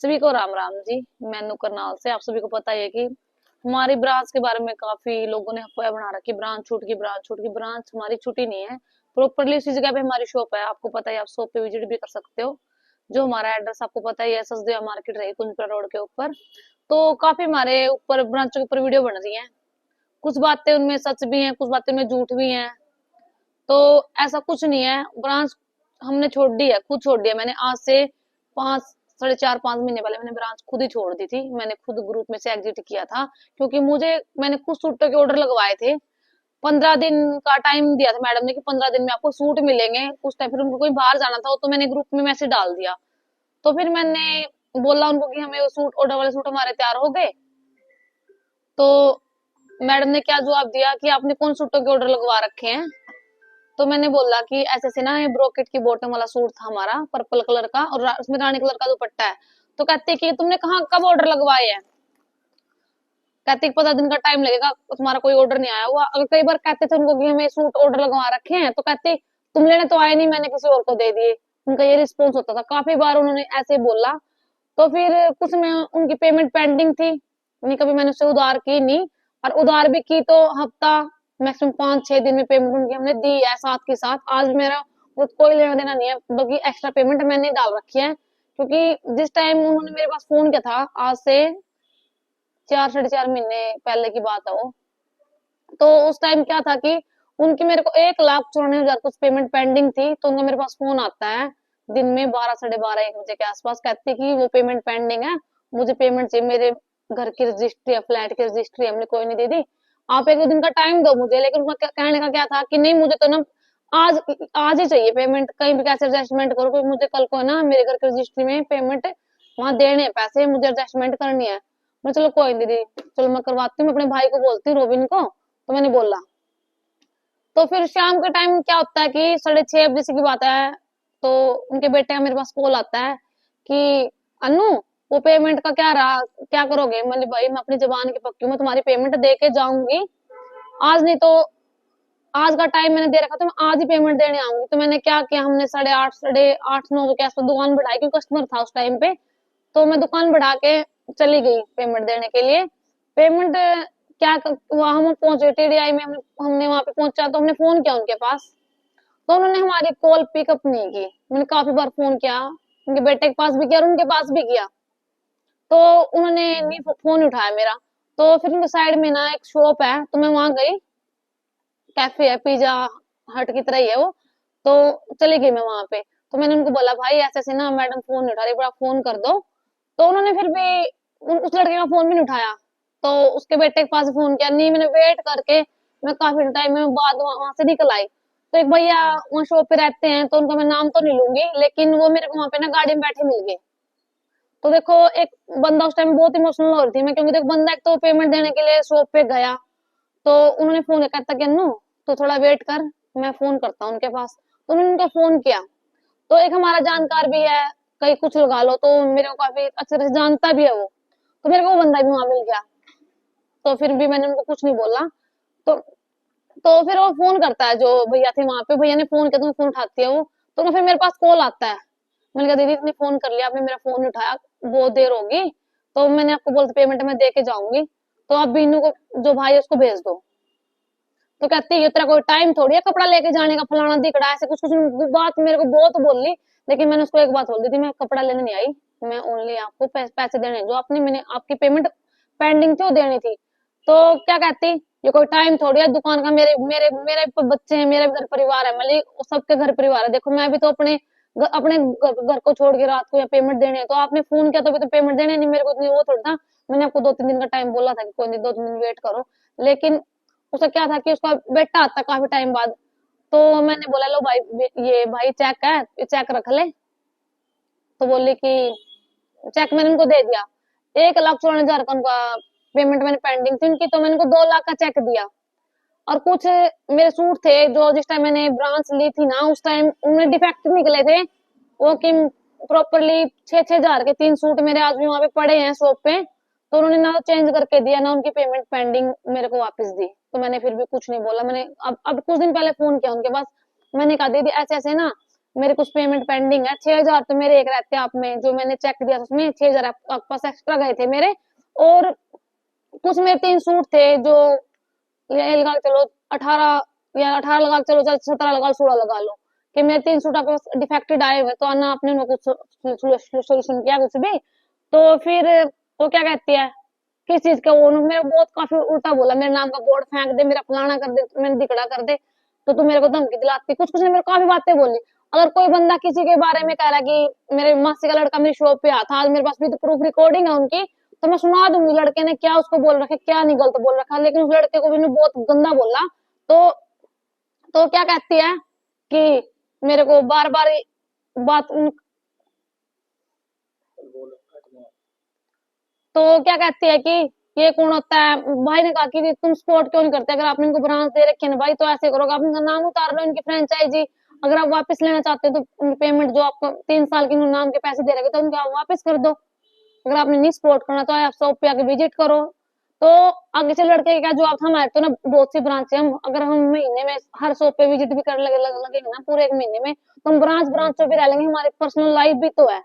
सभी को राम राम जी। मैं नु करनाल से। आप सभी को पता ही है कि हमारी ब्रांच के बारे में काफी लोगों ने अफवाह बना रखी। ब्रांच छूट गई, ब्रांच छूट गई। ब्रांच हमारी छुट्टी नहीं है। प्रॉपरली उसी जगह पे हमारी शॉप है। आपको पता है, आप शॉप पे विजिट भी कर सकते हो। जो हमारा एड्रेस आपको पता ही है, सचदेव मार्केट रही, कुंजपुरा रोड के ऊपर। तो काफी हमारे ऊपर ब्रांचों के ऊपर वीडियो बन रही है। कुछ बातें उनमें सच भी हैं, कुछ बातें उनमें झूठ भी हैं। तो ऐसा कुछ नहीं है। ब्रांच हमने छोड़ दी है, खुद छोड़ दिया मैंने। आज से 5 साढ़े 4 5 महीने पहले मैंने ब्रांच खुद ही छोड़ दी थी। मैंने खुद ग्रुप में से एग्जिट किया था, क्योंकि मैंने कुछ सूटों के ऑर्डर लगवाए थे। 15 दिन का टाइम दिया था मैडम ने कि 15 दिन में आपको सूट मिलेंगे। उस टाइम फिर उनको कोई बाहर जाना था, तो मैंने ग्रुप में मैसेज डाल दिया। तो फिर मैंने बोला उनको कि हमें वो सूट, ऑर्डर वाले सूट हमारे तैयार हो गए। तो मैडम ने क्या जवाब दिया कि आपने कौन सूटों के ऑर्डर लगवा रखे हैं। तो मैंने बोला कि ऐसे ऐसे ना, ये ब्रोकेट की बॉटम वाला सूट था हमारा, पर्पल कलर का, और उसमें रानी कलर का दुपट्टा है। तो कहते कि तुमने कहाँ कब ऑर्डर लगवाए हैं। कहते 15 दिन का टाइम लगेगा, तो तुम्हारा कोई ऑर्डर नहीं आया हुआ। अगर कई बार कहते थे उनको कि हमें सूट ऑर्डर लगवा रखे हैं, तो कहते तुम लेने तो आए नहीं, मैंने किसी और को दे दिए। उनका ये रिस्पॉन्स होता था। काफी बार उन्होंने ऐसे बोला। तो फिर कुछ में उनकी पेमेंट पेंडिंग थी, नहीं कभी मैंने उससे उधार की नहीं। और उधार भी की तो हफ्ता, मैक्सिमम 5 6 दिन में पेमेंट उनकी हमने दी है, साथ के साथ। आज मेरा वो कोई लेना देना नहीं है, बल्कि एक्स्ट्रा पेमेंट मैंने डाल रखी है। क्योंकि जिस टाइम उन्होंने मेरे पास फोन किया था, आज से 4 साढ़े 4 महीने पहले की बात है वो। तो उस टाइम क्या था कि उनकी मेरे को 1,94,000 कुछ पेमेंट पेंडिंग थी। तो उनका मेरे पास फोन आता है दिन में 12 साढ़े 12 1 बजे के आसपास। कहती कि वो पेमेंट पेंडिंग है, मुझे पेमेंट चाहिए। मेरे घर की रजिस्ट्री है, फ्लैट की रजिस्ट्री हमने कोई नहीं दे दी। आप 1 दिन का टाइम दो मुझे। लेकिन उनका कहने का क्या था कि नहीं, मुझे तो ना आज आज ही चाहिए पेमेंट। कहीं भी कैसे एडजस्टमेंट करो, क्योंकि मुझे कल को है ना मेरे घर की रजिस्ट्री में पेमेंट वहां देने हैं, पैसे मुझे एडजस्टमेंट करनी है। मैं चलो कोई नहीं दीदी, चलो मैं करवाती हूँ, मैं अपने भाई को बोलती हूँ, रोबिन को। तो मैंने बोला। तो फिर शाम के टाइम क्या होता है कि 6:30 बजे की बात है। तो उनके बेटे का मेरे पास कॉल आता है कि अनु, वो पेमेंट का क्या रहा, क्या करोगे। मैंने भाई मैं अपनी जबान की पक्की हूँ, मैं तुम्हारी पेमेंट दे के जाऊंगी। आज नहीं तो आज का टाइम मैंने दे रखा, तो मैं आज ही पेमेंट देने आऊंगी। तो मैंने क्या किया, हमने 8:30 8:30 9 बजे के आसपास दुकान बढ़ाई, क्योंकि कस्टमर था उस टाइम पे। तो मैं दुकान बढ़ा के चली गई पेमेंट देने के लिए। पेमेंट क्या वहां हम पहुंचे टीडीआई में। हमने वहां पे पहुंचा तो हमने फोन किया उनके पास। तो उन्होंने हमारी कॉल पिकअप नहीं की। मैंने काफी बार फोन किया, उनके बेटे के पास भी किया और उनके पास भी किया। तो उन्होंने नहीं फोन उठाया मेरा। तो फिर उनके साइड में ना एक शॉप है, तो मैं वहां गई। कैफे है, पिज्जा हट की तरह ही है वो। तो चली गई मैं वहां पे। तो मैंने उनको बोला भाई ऐसे ऐसे ना मैडम फोन नहीं उठा रही, बड़ा फोन कर दो। तो उन्होंने फिर भी उस लड़के का फोन भी नहीं उठाया। तो उसके बेटे के पास फोन किया, नहीं मैंने वेट करके मैं काफी टाइम में बाद वहां से निकल आई। तो एक भैया वहाँ शॉप पे रहते हैं, तो उनका मैं नाम तो नहीं लूंगी, लेकिन वो मेरे को वहां पे ना गाड़ी में बैठे मिल गए। तो देखो, एक बंदा उस टाइम बहुत इमोशनल हो रही थी मैं, क्योंकि देखो बंदा एक तो पेमेंट देने के लिए शॉप पे गया। तो उन्होंने फोन किया, कहता कि अनु तो थोड़ा वेट कर, मैं फोन करता हूँ उनके पास। तो उन्होंने उनका फोन किया। तो एक हमारा जानकार भी है, कहीं कुछ लगा लो, तो मेरे को काफी अच्छे तरह से जानता भी है वो। तो मेरे को वो बंदा भी वहां मिल गया। तो फिर भी मैंने उनको कुछ नहीं बोला। तो तो फिर वो फोन करता है, जो भैया थे वहां पे, भैया ने फोन किया तो मैं फोन उठाती है वो। तो फिर मेरे पास कॉल आता है। मैंने कहा दीदी इतनी फोन कर लिया, आपने मेरा फोन नहीं उठाया, बहुत देर होगी। तो मैंने आपको बोलते पेमेंट मैं दे के जाऊंगी, तो आप बीनू को, जो भाई है, उसको भेज दो। तो कहती है ये तेरा कोई टाइम थोड़ी है कपड़ा लेके जाने का, फलाना दिखड़ा, ऐसे कुछ कुछ बात मेरे को बहुत बोली। लेकिन मैंने उसको एक बात बोल दी थी, मैं कपड़ा लेने नहीं आई, मैं ओनली आपको पैसे देने हैं। जो आपने मैंने आपकी पेमेंट पेंडिंग थी वो देनी थी। तो क्या कहती, ये कोई टाइम थोड़ी है दुकान का, मेरे मेरे मेरे भी बच्चे हैं, मेरा भी घर परिवार है, मतलब सबके घर परिवार है। देखो मैं भी तो अपने घर को छोड़ के रात को या पेमेंट देने है। तो आपने फोन किया तो भी तो पेमेंट देने नहीं, मेरे को इतनी वो थोड़ी था। मैंने आपको 2 3 दिन का टाइम बोला था कि कोई नहीं, 2 3 दिन वेट करो। लेकिन उसका क्या था कि उसका बेटा आता काफी टाइम बाद। तो मैंने बोला लो भाई, ये भाई चेक है, ये चेक रख ले। तो बोली कि चेक मैंने उनको दे दिया। 1,54,000 का उनका पेमेंट मैंने पेंडिंग थी उनकी, तो मैंने उनको 2 लाख का चेक दिया। और कुछ मेरे सूट थे जो जिस टाइम मैंने ब्रांच ली थी ना, उस टाइम उनमें डिफेक्ट निकले थे। वो कि प्रॉपरली 6 6 हजार के 3 सूट मेरे आज भी वहां पे पड़े हैं शॉप पे। तो उन्होंने ना चेंज करके दिया ना, उनकी पेमेंट पेंडिंग मेरे को वापस दी। तो मैंने फिर भी कुछ नहीं बोला। मैंने अब कुछ दिन पहले फोन किया उनके पास। मैंने कहा दीदी ऐसे ऐसे ना, मेरे कुछ पेमेंट पेंडिंग है, 6,000 तो मेरे एक रहते आप में, जो मैंने चेक दिया था उसमें 6,000 आपके पास एक्स्ट्रा गए थे मेरे। और कुछ मेरे 3 सूट थे जो, ये लगा के चलो 18, या 18 लगा के चलो, चाहे 17 लगा लो, 16 लगा लो, कि मेरे 3 सूट आपके पास डिफेक्टेड आए हुए, तो ना आपने उनको कुछ सोल्यूशन किया कुछ भी। तो फिर वो क्या कहती है, किस चीज का, वो मेरे बहुत काफी उल्टा बोला, मेरे नाम का बोर्ड फेंक दे, मेरा फलाना कर दे, मैंने दिखड़ा कर दे, तो तू मेरे को धमकी दिलाती, कुछ कुछ ने मेरे को काफी बातें बोली। अगर कोई बंदा किसी के बारे में कह रहा है कि मेरे मासी का लड़का मेरी शॉप पे आया था, आज मेरे पास भी तो प्रूफ रिकॉर्डिंग है उनकी, तो मैं सुना दूंगी लड़के ने क्या उसको बोल रखा है, क्या नहीं गलत बोल रखा है। लेकिन उस लड़के को भी ने बहुत गंदा बोला। तो क्या कहती है कि मेरे को बार बार बात, तो क्या कहती है कि ये कौन होता है। भाई ने कहा कि तुम सपोर्ट क्यों नहीं करते, अगर आपने इनको ब्रांच दे रखे ना भाई, तो ऐसे करोगे, आप इनका नाम उतार लो, इनकी फ्रेंचाइजी अगर आप वापस लेना चाहते हो तो पेमेंट जो आपको 3 साल के नाम के पैसे दे रखे तो उनके आप वापस कर दो। अगर आपने नहीं सपोर्ट करना तो आप शॉप पे आके विजिट करो। तो आगे से लड़के का क्या जवाब था, हमारे तो ना बहुत सी ब्रांच है, हम अगर हम महीने में हर शॉप पे विजिट भी करने लगेंगे ना पूरे एक महीने में, तो हम ब्रांचों पे रह लेंगे, हमारी पर्सनल लाइफ भी तो है।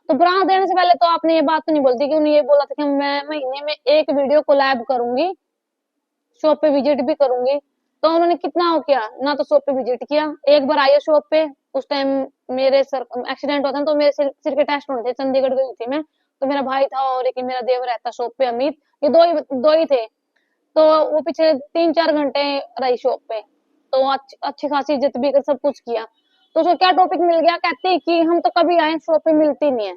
तो ब्रांच देने से पहले तो आपने ये बात तो नहीं बोलती कि उन्हें ये बोला था कि मैं महीने में एक वीडियो कोलैब करूंगी, शॉप पे विजिट भी करूंगी। तो उन्होंने कितना हो किया ना, तो शॉप पे विजिट किया, एक बार आई शॉप पे, उस टाइम मेरे सर एक्सीडेंट हुआ था, तो मेरे सिर के टेस्ट होने थे, चंडीगढ़ गई थी मैं, तो मेरा भाई था और एक मेरा देवर रहता शॉप पे अमित, ये दो ही थे। तो वो पीछे 3-4 घंटे रही शॉप पे, तो अच्छी खासी इज्जत भी कर सब कुछ किया। तो उसको क्या टॉपिक मिल गया, कहते कि हम तो कभी आए शॉप पे मिलती नहीं है,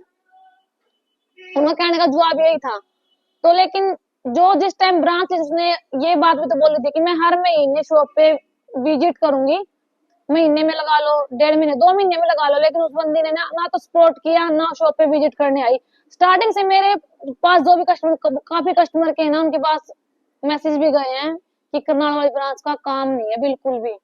उनका कहने का जवाब यही था। तो लेकिन जो जिस टाइम ब्रांच उसने ये बात भी तो बोली थी कि मैं हर महीने शॉप पे विजिट करूंगी, महीने में लगा लो, 1.5 महीने 2 महीने में लगा लो, लेकिन उस बंदी ने ना तो सपोर्ट किया ना शॉप पे विजिट करने आई। स्टार्टिंग से मेरे पास जो भी कस्टमर, काफी कस्टमर के ना उनके पास मैसेज भी गए हैं कि करनाल वाली ब्रांच का काम नहीं है बिल्कुल भी।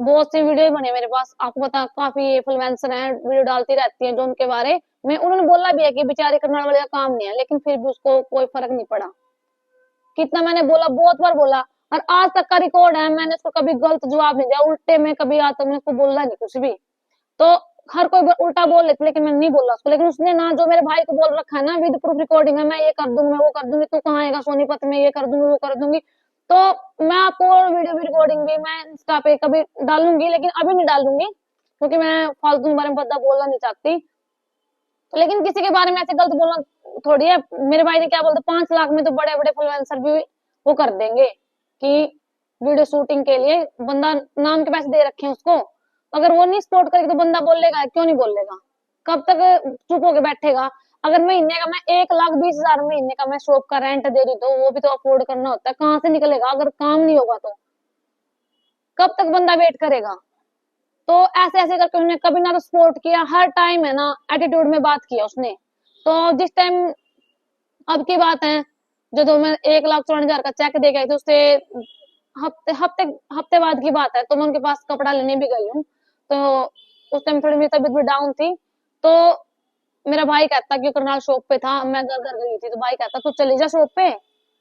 बहुत सी वीडियो बने मेरे पास, आपको पता काफी इन्फ्लुएंसर हैं, वीडियो डालती रहती हैं जो उनके बारे में, उन्होंने बोला भी है कि बेचारे करनाल वाले का काम नहीं है, लेकिन फिर भी उसको कोई फर्क नहीं पड़ा। कितना मैंने बोला, बहुत बार बोला, और आज तक का रिकॉर्ड है, मैंने उसको कभी गलत जवाब नहीं दिया, उल्टे में कभी आज तक मैंने उसको बोला नहीं कुछ भी। तो हर कोई उल्टा बोल लेते, लेकिन मैंने नहीं बोला उसको। लेकिन उसने ना जो मेरे भाई को बोल रखा है ना, विद प्रूफ रिकॉर्डिंग है, मैं ये कर दूंगी, मैं वो कर दूंगी, तू कहाँ आएगा सोनीपत में, ये कर दूंगी वो कर दूंगी। तो मैं आपको वीडियो भी रिकॉर्डिंग भी मैं इंस्टा पे कभी डालूंगी, लेकिन अभी नहीं डालूंगी क्योंकि मैं फालतू के बारे में पता बोलना नहीं चाहती। लेकिन किसी के बारे में ऐसे गलत बोलना थोड़ी है। मेरे भाई ने क्या बोलता, 5 लाख में तो बड़े बड़े इन्फ्लुएंसर भी वो कर देंगे कि वीडियो शूटिंग के लिए बंदा नाम के पैसे दे रखे हैं उसको, अगर वो नहीं सपोर्ट करेगा तो बंदा बोलेगा क्यों नहीं बोलेगा, कब तक चुप होके बैठेगा। अगर महीने का मैं 1,20,000 महीने का मैं शॉप का रेंट दे रही, तो वो भी तो अफोर्ड करना होता है, कहाँ से निकलेगा अगर काम नहीं होगा तो कब तक बंदा वेट करेगा। तो ऐसे ऐसे करके उसने कभी ना तो सपोर्ट किया, हर टाइम है ना एटीट्यूड में बात किया उसने। तो जिस टाइम अब की बात है, जो मैं 1,54,000 का चेक दे गई थी उससे हफ्ते हफ्ते हफ्ते बाद की बात है, तो मैं उनके पास कपड़ा लेने भी गई हूँ। तो उस टाइम थोड़ी मेरी तबीयत भी डाउन थी। तो मेरा भाई कहता कि करनाल शॉप पे था, मैं घर घर गई थी, तो भाई कहता तू चली जा शॉप पे,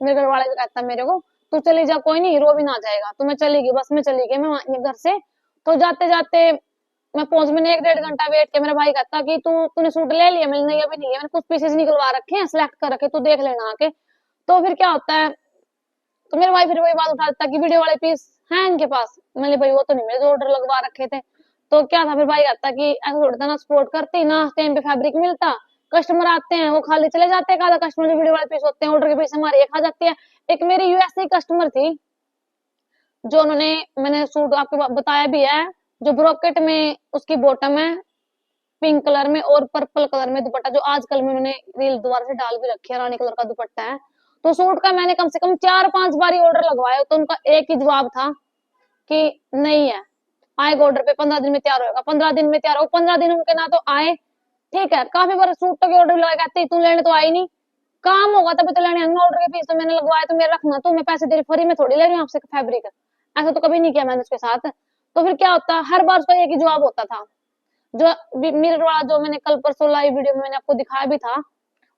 मेरे घर वाले भी कहता मेरे को तू चली जा, कोई नहीं रो भी ना जाएगा। तो मैं चली गई, बस में चली गई मैं घर से। तो जाते जाते मैं पहुंच, मैंने 1-1.5 घंटा वेट किया, मेरा भाई कहता कि तूने सूट ले लिया, मैंने नहीं अभी नहीं है, मैंने कुछ पीसेस निकलवा रखे हैं, सिलेक्ट कर रखे, तू देख लेना आके। तो फिर क्या होता है, तो मेरा भाई फिर वही बात उठा देता कि वीडियो वाले पीस हैं इनके पास, मैंने भाई वो तो नहीं, मेरे ऑर्डर लगवा रखे थे। तो क्या था, फिर भाई कहता कि ऐसा थोड़ा था ना, सपोर्ट करती ना, टाइम पे फैब्रिक मिलता, कस्टमर आते हैं वो खाली चले जाते हैं, आधा कस्टमर जो वीडियो वाले पीस होते हैं ऑर्डर के पीस हमारे एक आ जाती है। एक मेरी यूएसए कस्टमर थी, जो उन्होंने, मैंने सूट आपको बताया भी है, जो ब्रोकेट में उसकी बॉटम है पिंक कलर में और पर्पल कलर में दुपट्टा, जो आजकल में उन्होंने रील दोबारा से डाल भी रखी है, रानी कलर का दुपट्टा है। तो सूट का मैंने कम से कम 4-5 बार ऑर्डर लगवाया, तो उनका एक ही जवाब था कि नहीं है, आएगा ऑर्डर पे, 15 दिन में तैयार होगा, 15 दिन में तैयार होगा, 15 दिन उनके ना तो आए। ठीक है, काफी बार सूट के ऑर्डर लगा, कहते तू लेने तो आई नहीं, काम होगा तभी तो लेने आऊंगा, ऑर्डर के पीस तो मैंने लगवाया तो मेरे रखना, तो मैं पैसे तेरे फ्री में थोड़ी ले रही हूँ आपसे फैब्रिक, ऐसा तो कभी नहीं किया मैंने उसके साथ। तो फिर क्या होता, हर बार उसका एक ही जवाब होता था। जो मिरर वाला जो मैंने कल परसों लाइव वीडियो में मैंने आपको दिखाया भी था,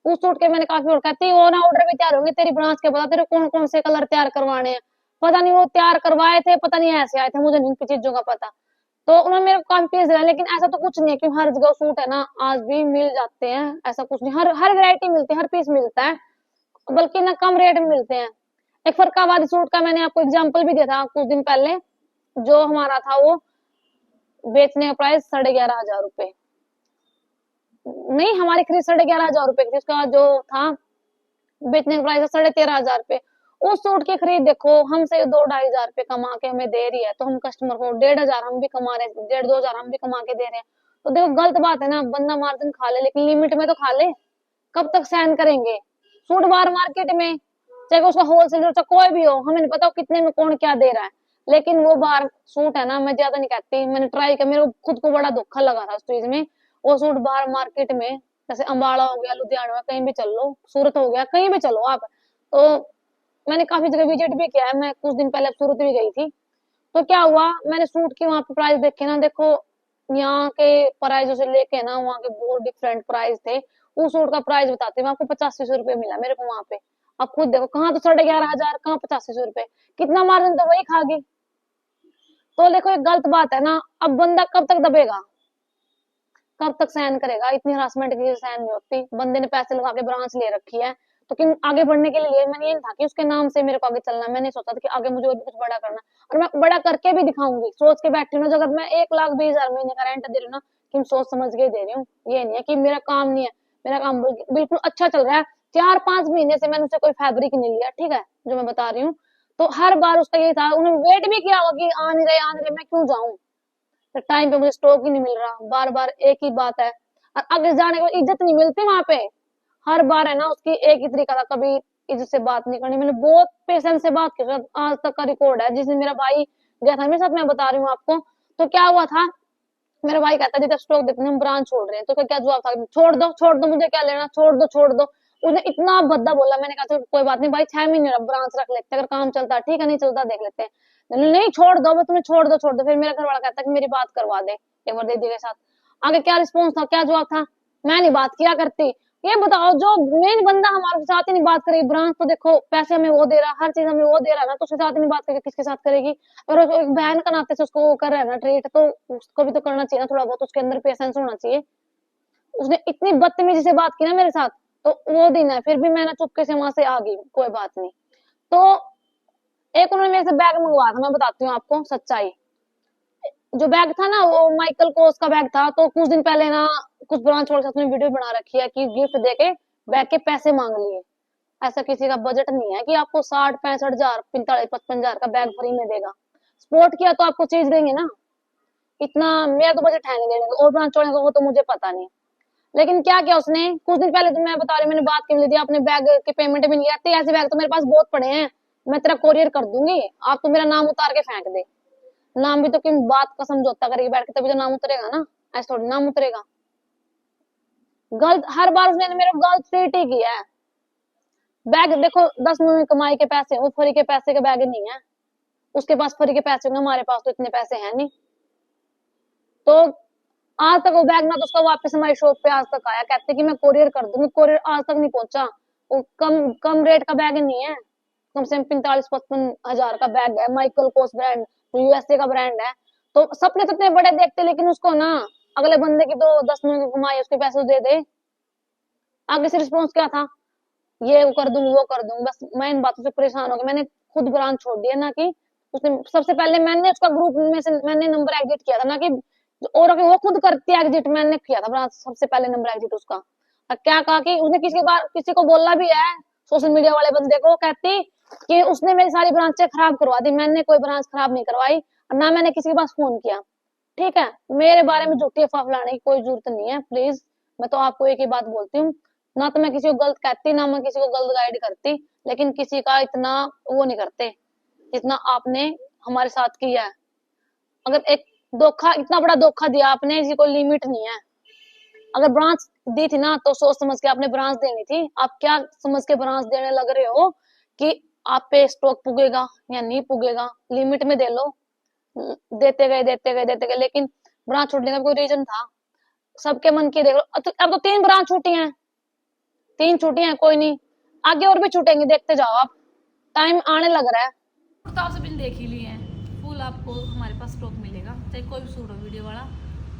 उस सूट के मैंने काफी और कहती वो ना ऑर्डर भी तैयार होंगे, तेरी ब्रांच के पता तेरे कौन कौन से कलर तैयार करवाने हैं, पता नहीं वो तैयार करवाए थे, पता नहीं ऐसे आए थे, मुझे इन चीजों का पता। तो उन्होंने मेरे को काफी पीस दिया, लेकिन ऐसा तो कुछ नहीं है कि हर जगह सूट है ना आज भी मिल जाते हैं, ऐसा कुछ नहीं, हर हर वैरायटी मिलती है, हर पीस मिलता है, बल्कि ना कम रेट में मिलते हैं। एक फरकाबादी सूट का मैंने आपको एग्जांपल भी दिया था कुछ दिन पहले, जो हमारा था वो बेचने का प्राइस 11,500 रुपए, नहीं हमारी खरीद 11,500 रुपए की थी, उसका जो था बेचने का प्राइस 13,500 रुपए। उस सूट की खरीद देखो हमसे 2-2,500 रुपए कमा के हमें दे रही है, तो हम कस्टमर को 1,500 हम भी कमा रहे हैं, 1,500-2,000 हम भी कमा के दे रहे हैं। तो देखो गलत बात है ना, बंदा मार्जिन खा ले लेकिन लिमिट में तो खा ले, कब तक सहन करेंगे। सूट बाहर मार्केट में चाहे उसका होलसेलर चाहे कोई भी हो, हमें नहीं पता कितने में कौन क्या दे रहा है, लेकिन वो बाहर सूट है ना, मैं ज्यादा नहीं कहती, मैंने ट्राई किया, मेरे को खुद को बड़ा धोखा लगा था उस चीज में। वो सूट बाहर मार्केट में जैसे अम्बाड़ा हो गया, लुधियाना कहीं भी चल लो, सूरत हो गया, कहीं भी चलो आप, तो मैंने काफी जगह विजिट भी किया है, मैं कुछ दिन पहले सूरत भी गई थी। तो क्या हुआ, मैंने सूट की वहां पे प्राइस देखे ना, देखो यहाँ के प्राइस से लेके ना वहाँ के बहुत डिफरेंट प्राइस थे। उस सूट का प्राइस बताते मैं आपको, 8500 रुपये मिला मेरे को वहां पे। अब खुद देखो, कहाँ तो 11,500, कहाँ 8500 रुपये, कितना मार्जिन तो वही खा गई। तो देखो एक गलत बात है ना, अब बंदा कब तक दबेगा, कब तक सहन करेगा, इतनी हरासमेंट की सहन नहीं होती। बंदे ने पैसे लगा के ब्रांच ले रखी है, तो कि आगे बढ़ने के लिए मैंने ये नहीं था कि उसके नाम से मेरे को आगे चलना है, मैंने सोचा था कि आगे मुझे और भी कुछ बड़ा करना है, और मैं बड़ा करके भी दिखाऊंगी, सोच के बैठी हूँ ना, अगर मैं 1,20,000 महीने का रेंट दे रही हूँ ना, कि मैं सोच समझ के दे रही हूँ, ये नहीं है कि मेरा काम नहीं है, मेरा काम बिल्कुल अच्छा चल रहा है। 4-5 महीने से मैंने उससे कोई फैब्रिक नहीं लिया, ठीक है, जो मैं बता रही हूँ। तो हर बार उसका ये था, उन्होंने वेट भी किया होगा कि आ नहीं रहे, मैं क्यों जाऊं, तो टाइम पे मुझे स्टॉक ही नहीं मिल रहा, बार बार एक ही बात है, और आगे जाने के बाद इज्जत नहीं मिलती वहां पे। हर बार है ना उसकी एक ही तरीका था, कभी इज्जत से बात नहीं करनी, मैंने बहुत पेशेंस से बात की, आज तक का रिकॉर्ड है। जिस दिन मेरा भाई गया था मेरे साथ, मैं बता रही हूँ आपको, तो क्या हुआ था, मेरा भाई कहता है जब स्टॉक देखते हम ब्रांच छोड़ रहे हैं, तो क्या जवाब था, छोड़ दो मुझे क्या लेना, छोड़ दो। उसने इतना भद्दा बोला, मैंने कहा तो कोई बात नहीं भाई, 6 महीने ब्रांच रख लेते हैं, अगर काम चलता है ठीक है, नहीं चलता देख लेते हैं। नहीं छोड़ दो, मैं तुम्हें छोड़ दो। फिर मेरा घर वाला कहता है कि मेरी बात करवा दे एक बार दीदी के साथ। आगे क्या रिस्पॉन्स था, क्या जवाब था, मैं नहीं बात किया करती। ये बताओ, जो मेन बंदा हमारे साथ ही नहीं बात करेगी, ब्रांच तो देखो पैसे हमें वो दे रहा, हर चीज हमें वो दे रहा ना, तो उसके साथ ही नहीं बात करेगी, किसके साथ करेगी। और एक बहन का नाते से उसको वो कर रहा है ना ट्रीट, तो उसको भी तो करना चाहिए ना, थोड़ा बहुत उसके अंदर पेशेंस होना चाहिए। उसने इतनी बदतमीजी से बात की ना मेरे साथ, तो वो दिन है, फिर भी मैंने चुपके से वहां से आ गई, कोई बात नहीं। तो एक उन्होंने मेरे से बैग मंगवाया था, मैं बताती हूँ आपको सच्चाई। जो बैग था ना वो माइकल कोस का बैग था, तो कुछ दिन पहले ना कुछ ब्रांच वाले साथ में वीडियो बना रखी है कि गिफ्ट देके बैग के पैसे मांग लिए। ऐसा किसी का बजट नहीं है कि आपको 60-65 हजार 45-55 हजार का बैग फ्री में देगा। सपोर्ट किया तो आपको चीज देंगे ना, इतना मेरा तो बजट है नहीं देने का, और ब्रांच वाले का वो तो मुझे पता नहीं। लेकिन क्या किया उसने, कुछ दिन पहले तो मैं बता रही हूँ, मैंने बात की ली थी, अपने बैग की पेमेंट भी नहीं आती, ऐसे बैग तो मेरे पास बहुत पड़े हैं, मैं तेरा कोरियर कर दूंगी, आप तो मेरा नाम उतार के फेंक दे। नाम भी तो किन बात का समझौता करेगी बैठ के, तभी तो नाम उतरेगा ना, ऐसे थोड़ी नाम उतरेगा। गलत हर बार उसने मेरे को गलत ट्रीट ही किया है। बैग देखो 10 महीने कमाई के पैसे, वो फ्री के पैसे के बैग नहीं है, उसके पास फ्री के पैसे होंगे, हमारे पास तो इतने पैसे हैं नहीं। तो आज तक वो बैग ना तो उसका वापस हमारी शॉप पे आज तक आया, कहते कि मैं कोरियर कर दूंगी, कोरियर आज तक नहीं पहुंचा। वो कम कम रेट का बैग नहीं है, कम से कम 45-55 हजार का बैग है, माइकल कोस ब्रांड, यूएसए का ब्रांड है। तो सपने तो इतने बड़े देखते, लेकिन उसको ना अगले बंदे की तो 10 महीने की कमाई, उसके पैसे दे दे। आगे से रिस्पॉन्स क्या था, ये वो कर दूंगी वो कर दूंगी, बस मैं इन बातों से परेशान हो गई, मैंने खुद ब्रांच छोड़ दिया ना, कि उसने सबसे पहले मैंने उसका ग्रुप में से मैंने नंबर एग्जिट किया था ना, कि और वो खुद करती है एग्जिट, मैंने किया था ब्रांच सबसे पहले नंबर एग्जिट उसका। और क्या कहा कि उसने किसी को बोला भी है, सोशल मीडिया वाले बंदे को, कहती कि उसने मेरी सारी ब्रांचें खराब करवा दी, मैंने कोई ब्रांच खराब नहीं करवाई, और ना मैंने किसी के पास फोन किया। ठीक है, मेरे बारे में झूठी अफवाह फैलाने की कोई जरूरत नहीं है प्लीज। मैं तो आपको एक ही बात बोलती हूँ, ना तो मैं किसी को गलत कहती, ना मैं किसी को गलत गाइड करती, लेकिन किसी का इतना वो नहीं करते जितना आपने हमारे साथ किया है। अगर एक धोखा, इतना बड़ा धोखा दिया आपने, इसकी कोई लिमिट नहीं है। अगर ब्रांच दी थी ना तो सोच समझ के आपने ब्रांच देनी थी, आप क्या समझ के ब्रांच देने लग रहे हो कि आप पे स्टॉक पुगेगा या नहीं पुगेगा, लिमिट में दे लो। देते गए, लेकिन ब्रांच छूटने का कोई रीजन था, सबके मन की देख लो। अब तो 3 ब्रांच छूटी हैं, 3 छूटी हैं, कोई नहीं, आगे और भी छूटेंगे, देखते जाओ आप, टाइम आने लग रहा है। तो आप सभी ने देख ही लिए हैं, फुल आपको हमारे पास स्टॉक मिलेगा। चाहे कोई भी सूट हो वीडियो वाला,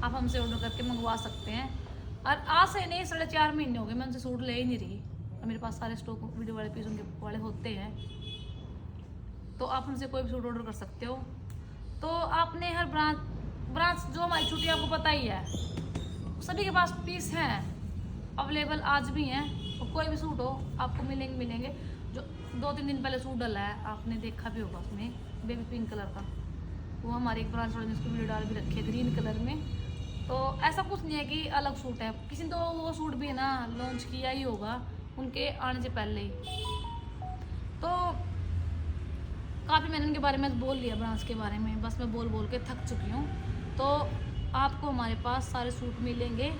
आप हमसे ऑर्डर करके मंगवा सकते हैं। और आज से नहीं 4.5 महीने हो गए मैं उनसे सूट ले ही नहीं रही, और मेरे पास सारे स्टॉक वीडियो वाले पीस उनके वाले होते हैं। तो आप हमसे कोई भी सूट ऑर्डर कर सकते हो। तो आपने हर ब्रांच जो हमारी छुट्टी आपको पता ही है, सभी के पास पीस हैं अवेलेबल, आज भी हैं। और कोई भी सूट हो आपको मिलेंगे। जो 2-3 दिन पहले सूट डला है आपने देखा भी होगा, उसमें बेबी पिंक कलर का, वो हमारी एक ब्रांच वाले ने उसकी वीडियो डाल भी रखी है ग्रीन कलर में। तो ऐसा कुछ नहीं है कि अलग सूट है, किसी ने तो वो सूट भी है ना लॉन्च किया ही होगा उनके आने से पहले ही। तो काफ़ी मैंने उनके बारे में बोल लिया, ब्रांच के बारे में बस मैं बोल के थक चुकी हूँ। तो आपको हमारे पास सारे सूट मिलेंगे।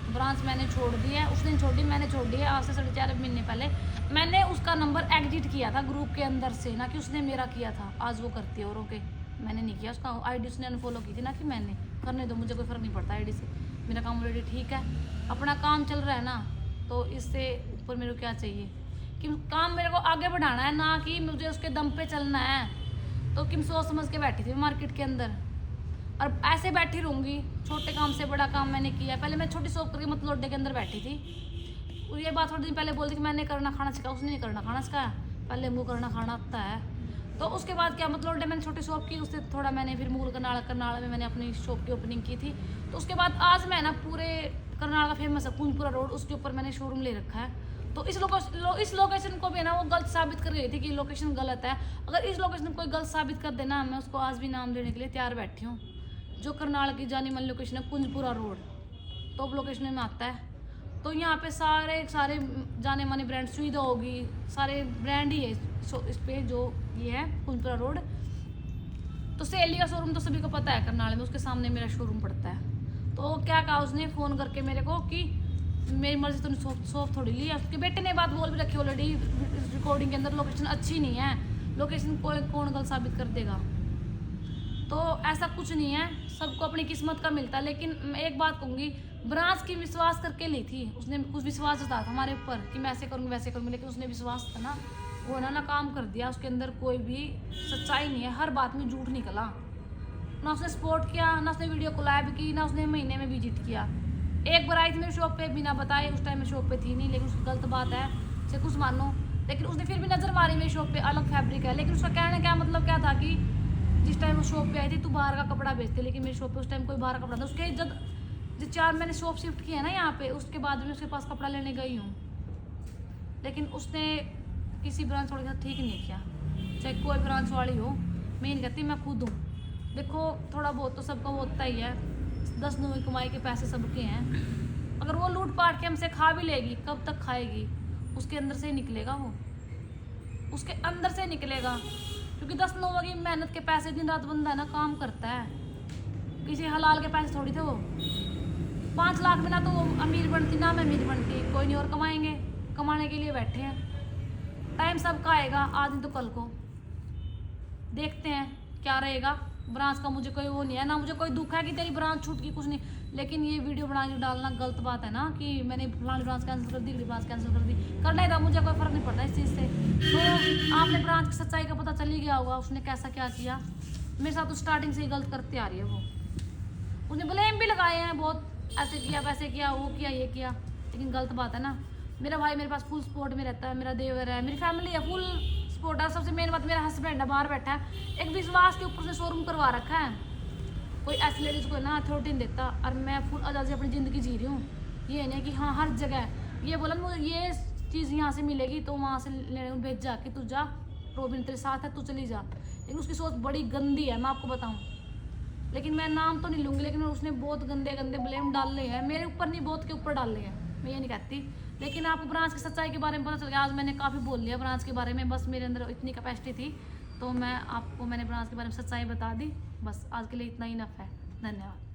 ब्रांच मैंने छोड़ दी है, उस दिन छोड़ी, मैंने छोड़ दी है आज से 4.5 महीने पहले। मैंने उसका नंबर एग्जिट किया था ग्रुप के अंदर से, ना कि उसने मेरा किया था। आज वो करती है औरों के, मैंने नहीं किया। उसका आईडी उसने अनफॉलो की थी, ना कि मैंने। करने दो, मुझे कोई फ़र्क नहीं पड़ता आईडी से, मेरा काम ऑलरेडी ठीक है, अपना काम चल रहा है ना। तो इससे ऊपर मेरे को क्या चाहिए कि काम मेरे को आगे बढ़ाना है, ना कि मुझे उसके दम पे चलना है। तो किम सोच समझ के बैठी थी मार्केट के अंदर, और ऐसे बैठी रहूँगी। छोटे काम से बड़ा काम मैंने किया। पहले मैं छोटी शॉप करके मतलब लोडे के अंदर बैठी थी। ये बात थोड़े दिन पहले बोलती कि मैंने करना खाना सिखाया, उसने नहीं करना खाना सिखाया, पहले मुँह करना खाना आता है। तो उसके बाद क्या मतलब लोडे मैंने छोटी शॉप की, उससे थोड़ा मैंने फिर मूल करनाल में मैंने अपनी शॉप की ओपनिंग की थी। तो उसके बाद आज मैं ना पूरे करनाल का फेमस है कुंजपुरा रोड, उसके ऊपर मैंने शोरूम ले रखा है। तो इस लोकेशन को भी ना वो गलत साबित कर गई थी कि लोकेशन गलत है। अगर इस लोकेशन को कोई गलत साबित कर देना, मैं उसको आज भी नाम देने के लिए तैयार बैठी हूँ। जो करनाल की जानी मानी लोकेशन है कुंजपुरा रोड, टॉप लोकेशन में आता है। तो यहाँ पे सारे जाने माने ब्रांड, सुविधा होगी, सारे ब्रांड ही है इस पे जो ये है कुंजपुरा रोड। तो सहेली का शोरूम तो सभी को पता है करनाल में, उसके सामने मेरा शोरूम पड़ता है। तो क्या कहा उसने फ़ोन करके मेरे को कि मेरी मर्जी तो शॉप थोड़ी ली है। उसके बेटे ने बात बोल भी रखी ऑलरेडी रिकॉर्डिंग के अंदर, लोकेशन अच्छी नहीं है, लोकेशन कौन गलत साबित कर देगा। तो ऐसा कुछ नहीं है, सबको अपनी किस्मत का मिलता है। लेकिन मैं एक बात कहूँगी, ब्रांच की विश्वास करके ली थी उसने, कुछ विश्वास जताया था हमारे ऊपर कि मैं ऐसे करूँगी वैसे करूँगी, लेकिन उसने विश्वास था ना वो ना काम कर दिया। उसके अंदर कोई भी सच्चाई नहीं है, हर बात में झूठ निकला। ना उसने सपोर्ट किया, ना उसने वीडियो कोलैब की, ना उसने महीने में विजिट किया। एक बार आई थी मेरी शॉप पे बिना बताए, उस टाइम मैं शॉप पे थी नहीं, लेकिन उसकी गलत बात है चाहे कुछ मानो, लेकिन उसने फिर भी नज़र मारी मेरी शॉप पे, अलग फैब्रिक है। लेकिन उसका कहने क्या मतलब क्या था कि जिस टाइम वो शॉप पे आई थी तू बाहर का कपड़ा बेचते, लेकिन मेरी शॉप पे उस टाइम कोई बाहर का कपड़ा था। उसके जब 4 मैंने शॉप शिफ्ट किया ना यहाँ पे, उसके बाद भी उसके पास कपड़ा लेने गई हूँ, लेकिन उसने किसी ब्रांच वाले के साथ ठीक नहीं किया, चाहे कोई ब्रांच वाली हो। मैं नहीं कहती, मैं खुद हूँ। देखो थोड़ा बहुत तो सबका वो होता ही है, 10 नौवीं कमाई के पैसे सबके हैं। अगर वो लूट पाट के हमसे खा भी लेगी, कब तक खाएगी? उसके अंदर से ही निकलेगा, वो उसके अंदर से निकलेगा। क्योंकि 10 नौवीं की मेहनत के पैसे दिन रात बंदा ना काम करता है, किसी हलाल के पैसे थोड़ी थे वो। 5 लाख में ना तो वो अमीर बनती ना मैं अमीर बनती, कोई नहीं और कमाएंगे, कमाने के लिए बैठे हैं। टाइम सबका आएगा, आज नहीं तो कल को देखते हैं क्या रहेगा। ब्रांच का मुझे कोई वो नहीं है, ना मुझे कोई दुख है कि तेरी ब्रांच छूट की, कुछ नहीं। लेकिन ये वीडियो बना के डालना गलत बात है ना, कि मैंने फलानी ब्रांच कैंसिल कर दी, अगली ब्रांच कैंसिल कर दी। करना ही था, मुझे कोई फ़र्क नहीं पड़ता इस चीज़ से। तो आपने ब्रांच की सच्चाई का पता चल ही गया होगा, उसने कैसा क्या किया मेरे साथ। तो स्टार्टिंग से ही गलत करते आ रही है वो। उसने ब्लेम भी लगाए हैं बहुत, ऐसे किया वैसे किया, वो किया ये किया, लेकिन गलत बात है ना। मेरा भाई मेरे पास फुल सपोर्ट में रहता है, मेरा देवर है, मेरी फैमिली है फुल सपोर्ट है। सबसे मेन बात, मेरा हस्बैंड है बाहर बैठा है, एक विश्वास के ऊपर से शोरूम करवा रखा है। कोई ऐसी लेडीज़ को ना अथॉरिटी नहीं देता, और मैं फुल आज़ादी से अपनी ज़िंदगी जी रही हूँ। ये नहीं कि हाँ हर जगह ये बोला मुझे ये चीज़ यहाँ से मिलेगी तो वहाँ से लेने भेज जा कि तू जा, रोबिन तेरे साथ है तू चली जा। लेकिन उसकी सोच बड़ी गंदी है, मैं आपको बताऊँ। लेकिन मैं नाम तो नहीं लूँगी, लेकिन उसने बहुत गंदे गंदे ब्लेम डाले हैं मेरे ऊपर, नहीं बहुत के ऊपर डाले हैं, मैं ये नहीं कहती। लेकिन आपको ब्रांच की सच्चाई के बारे में पता चल गया। आज मैंने काफ़ी बोल लिया ब्रांच के बारे में, बस मेरे अंदर इतनी कैपेसिटी थी, तो मैंने ब्रांच के बारे में सच्चाई बता दी। बस आज के लिए इतना ही इनफ है। धन्यवाद।